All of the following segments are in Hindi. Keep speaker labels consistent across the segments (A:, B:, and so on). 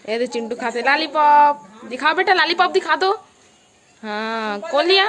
A: ये दे चिंटू खाते लॉलीपॉप। दिखाओ बेटा, लॉलीपॉप दिखा दो। हाँ खोल लिया,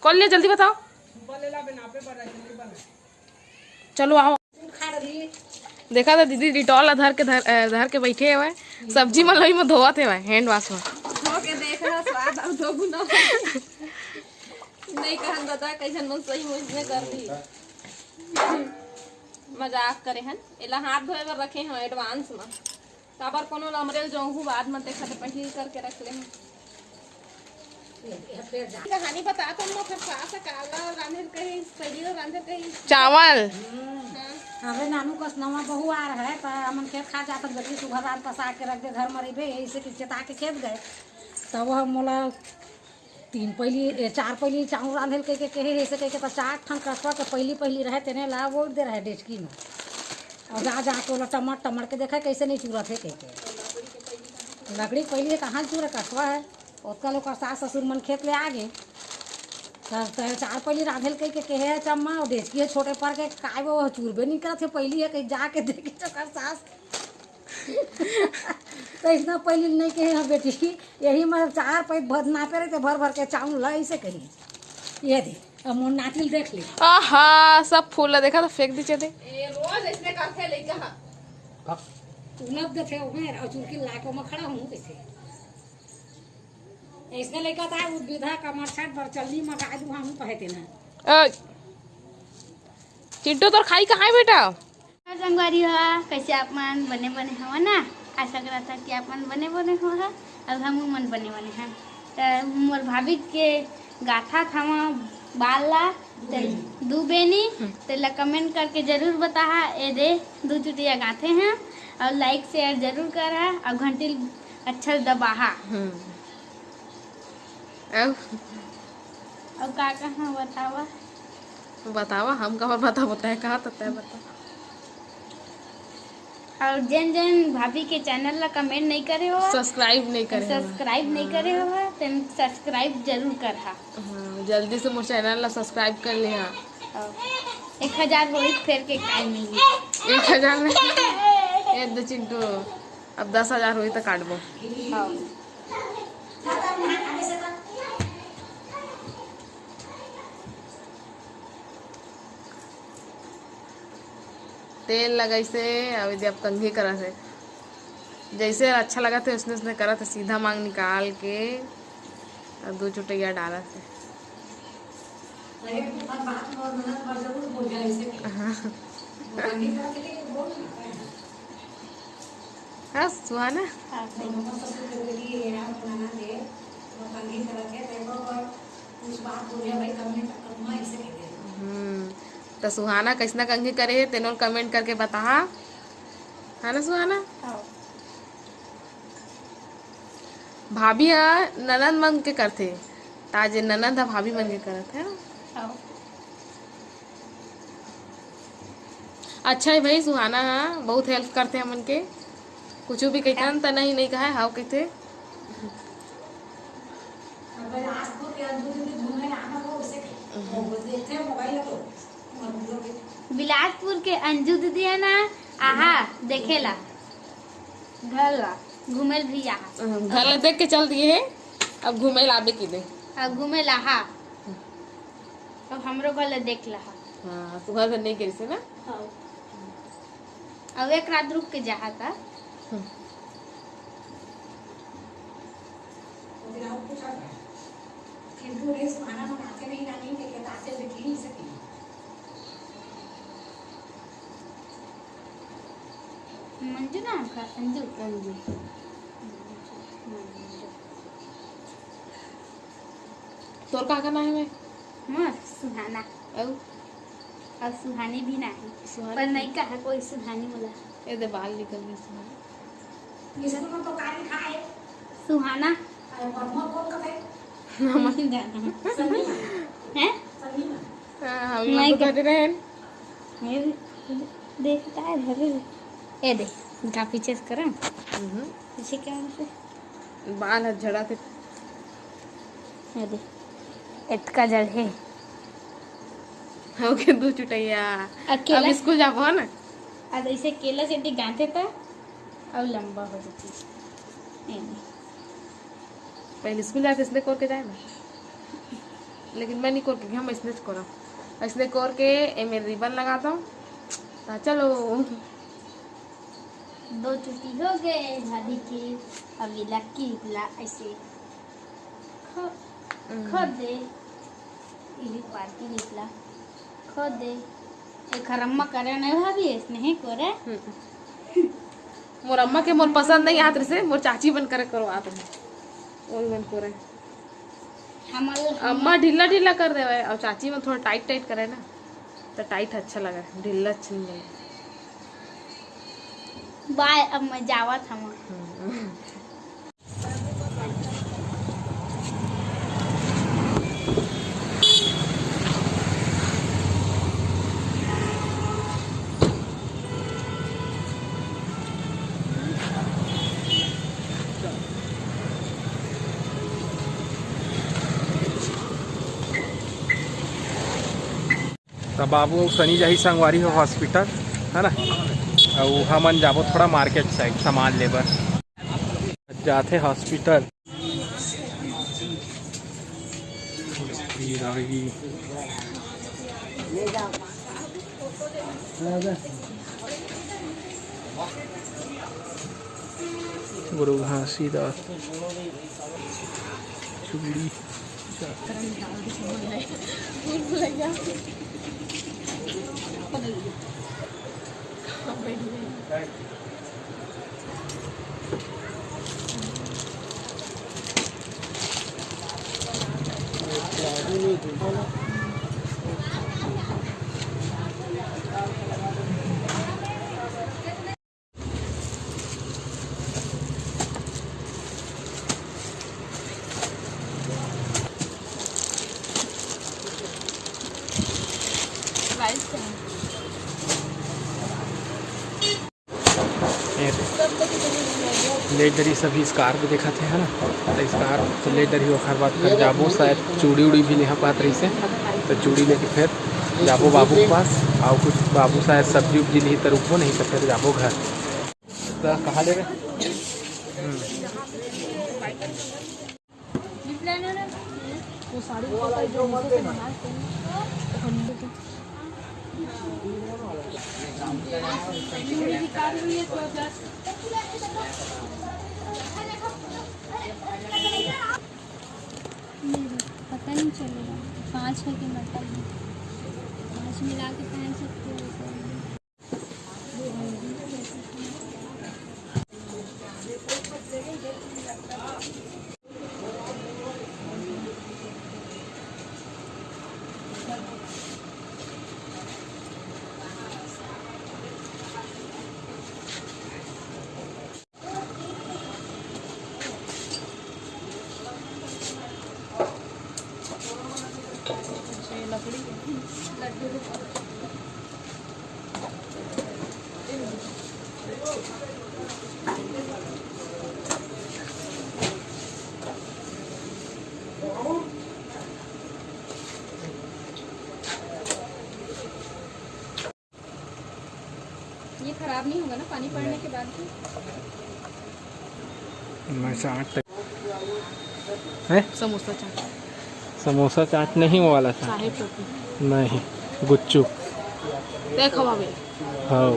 A: खोल लिया, जल्दी बताओ। चलो आओ। देखा था दीदी डिटॉल धर के बैठे हुए सब्जी में लोई में धोवत है हैंड वॉश में।
B: देख रहा स्वाद अब दो गुना नहीं कहन बता कैसन मन सही मुझने कर दी। मजाक करे हन एला हाथ धोए बर रखे हैं एडवांस में काबर कोनो अमरेल जोहू बाद में देखा तो पहले करके रख ले। कहानी बता तुम लोग फिर सास काला रांधे कहीं पहली रांधे कहीं
A: चावल।
C: अबे नानू कस नवा बहू आ रहा है तो हमन खेत खा जाता गली सुबह रात पसा के रख दे घर में रही ऐसे कि चेता के खेत गए तब वह मोला 4 पहली चावल रांधे कहे ऐसे कह के तो 4 ठन कसवा के पहली रहे तेने ला वो दे रहे डेचकी में और जा के वो टमट के देखा कैसे नहीं चूरा थे कह के लकड़ी पहली कहाँ चूरा कसवा है उसका लोग सास ससुर मन खेत ले आ गए। 4 पहली रांधेल कहे चम्मा और डेचकी है छोटे पर के काय वो चूरबे नहीं करते पहली है कहीं जाके देखे तो कर सास तो इतना पहले नहीं कहे हाँ बेटी यही मैं 4 पैक भर नापे रहे थे भर के चावल ला ऐसे कही ये दे अब मोर नातिल देख ली।
A: आहा सब फूल देखा तो फेंक दीजिए दे।
B: रोज ऐसे करते लेके
C: उपलब्ध थे उमेर और चुरकी लाको में खड़ा हूँ कैसे ऐसे लेकर था विधा कमर छट बरचल्ली में का दू हम कहते ना।
A: चिंटू तो खाई कहाँ है बेटा?
D: संगवारी हो कैसे आप मन बने हो ना आशा करा था कि आप मन बने हो अब हम मन बने हैं तो मोर भाभी के गाथा था बाला दू बेनी तो कमेंट करके जरूर बता ये दे 2 चुटिया गाथे हैं और लाइक शेयर जरूर करा और घंटी अच्छा दबाहा और का कहाँ
A: बतावा हम कहाँ बताए कहाँ तक बता।
D: और जन भाभी के चैनल ला कमेंट नहीं करे हो
A: सब्सक्राइब नहीं करे
D: हो तो सब्सक्राइब जरूर कर हा।
A: हाँ, जल्दी से मोर चैनल ला सब्सक्राइब कर लिया।
D: 1000 होई फिर के काय मिली
A: 1000 नहीं ये चिंटू अब 10,000 हुई तो काटबो। तेल लगाई से अब अब कंघी करा से जैसे अच्छा लगा था उसने करा था सीधा मांग निकाल के और 2 चुटिया डाला थे। हाँ सुहाना तो सुहाना कैसना कंघी करे है तेनों कमेंट करके बता है ना सुहाना। भाभी ननद मन के करते ताजे ननद भाभी मन के करते है। अच्छा है भाई सुहाना बहुत हेल्प करते हैं मन के कुछ भी कहते तो नहीं कहा है हाउ कहते
D: बिलासपुर के अंजू दीदी है ना आहा देखेला घर घूमेल भी
A: घर देख के चल दिए है अब घूमे लाबे की दे
D: अब घूमे लहा अब हमरो घर देख लहा।
A: हाँ तू घर नहीं करी से ना
D: अब एक रात रुक के जहा था मंजू नाम का अंजू अंजू
A: तोर का नाम है
D: मोर सुहाना और सुहानी भी नहीं पर नहीं कहा कोई सुहानी बोला
A: ये दे बाल निकल गए सुहाना
C: ये सब तो काली खाए
D: सुहाना
C: नहीं
D: जाना है
A: हम लोग तो कहते रहे
D: देखता है भरे ए दे इनका पीछे से करें पीछे क्या है
A: बाल है झड़ा थे
D: ए दे इतका जड़ है
A: ओके 2 चुटिया
D: अकेला
A: अब स्कूल जाबो ना
D: अब ऐसे केला से गांठे था और लंबा हो जाती नहीं
A: पहले स्कूल जाते इसलिए करके जाए ना, लेकिन मैं नहीं करके हम इसने करो इसलिए करके एमे रिबन लगाता हूँ। चलो
D: 2 छुट्टी हो गए भाभी के। अभी लक्की निकला ऐसे खो दे इली पार्टी निकला खो दे एक रम्मा करे नहीं भाभी इसने ही करे
A: मोर अम्मा के मोर पसंद नहीं हाथ से मोर चाची बन करे करो आप वही बन करे। अम्मा ढीला ढीला कर दे और चाची में थोड़ा टाइट टाइट करे ना तो टाइट अच्छा लगा, ढीला अच्छा नहीं लगा।
D: बाय अब मैं जावा था
E: तो बाबू सनी जाही संगवारी हो हॉस्पिटल है ना, और हमन जाबो थोड़ा मार्केट साइड सामान लेबर जाते हॉस्पिटल। गुरु घासीदास चूड़ी लेडरी सभी स्कार्फ देखा थे है ना, तो स्कार्फ तो लेडर ही ओखर बाद फिर जाबो शायद चूड़ी उड़ी भी लेहा पात रही से, तो चूड़ी लेके फिर जाबो बाबू के पास और कुछ बाबू शायद सब्जी उब्जी ली तो रुकबो नहीं तो फिर जाबो घर। तो कहाँ ले गए
D: पता नहीं चलेगा 5 है कि मतलब 5 मिला के पहन सकते हो।
B: ये खराब नहीं होगा ना पानी पड़ने के बाद भी?
E: मैं चाट है
A: समोसा चाट
E: समोसा चाट नहीं वो वाला था
A: साहेब टोपी
E: नहीं गुच्चू
A: देख हवा में
E: हाँ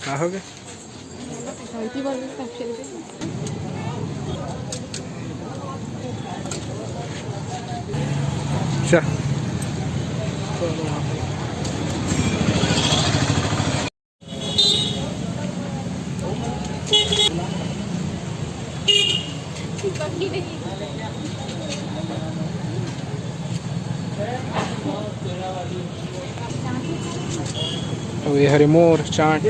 E: क्या हो गया अच्छा ये हरी मोर चाट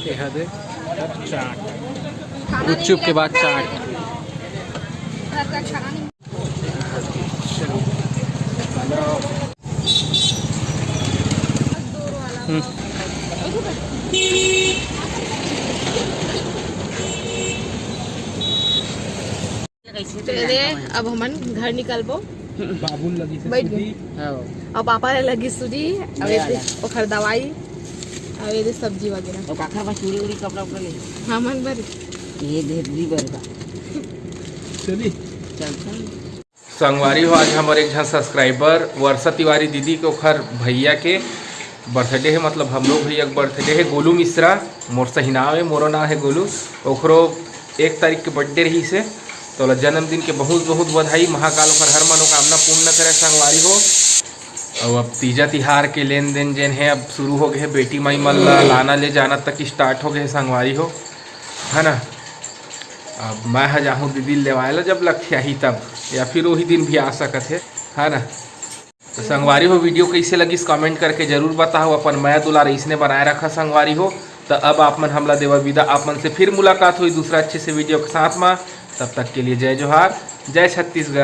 E: ये हदे चाट गुपचुप के बाद चाट
B: रात का खाना नहीं
A: तेरे अब हमन घर निकलबो
E: बाबुल लगी से
A: बैठ
E: सूजी।
A: और पापा ले लगी सूजी और ये ओखर दवाई और ये सब्जी वगैरह
F: और काका बस चूड़ी उड़ी कपड़ा उपड़ा ले
A: हमन बर
F: ये भेदी बरगा
E: चली
F: चल चल
E: संगवारी हो आज हमारे एक झन सब्सक्राइबर वर्षा तिवारी दीदी के ओखर भैया के बर्थडे है, मतलब हम लोग भैया के बर्थडे है। गोलू मिश्रा मोर सही नाम है, मोरो नाम है गोलू। ओखरो 1 तारीख के बर्थडे रही से तो जन्मदिन के बहुत बहुत बधाई। महाकाल ओखर हर मनोकामना पूर्ण करे संगवारी हो। और अब तीजा तिहार के लेन देन जेन है अब शुरू हो गए, बेटी माई मन लाना ले जाना तक स्टार्ट हो गए संगवारी हो, है ना। अब मैं जाहूँ दीदी लेवाए ला जब लग ही तब, या फिर वही दिन भी आ सकत है ना। तो संगवारी हो वीडियो कैसे लगी कमेंट करके जरूर बताओ। अपन मैं दुलार इसने बनाए रखा संगवारी हो। तो अब आप मन हमला देवा विदा, आप मन से फिर मुलाकात हुई दूसरा अच्छे से वीडियो के साथ में। तब तक के लिए जय जोहार, जय छत्तीसगढ़।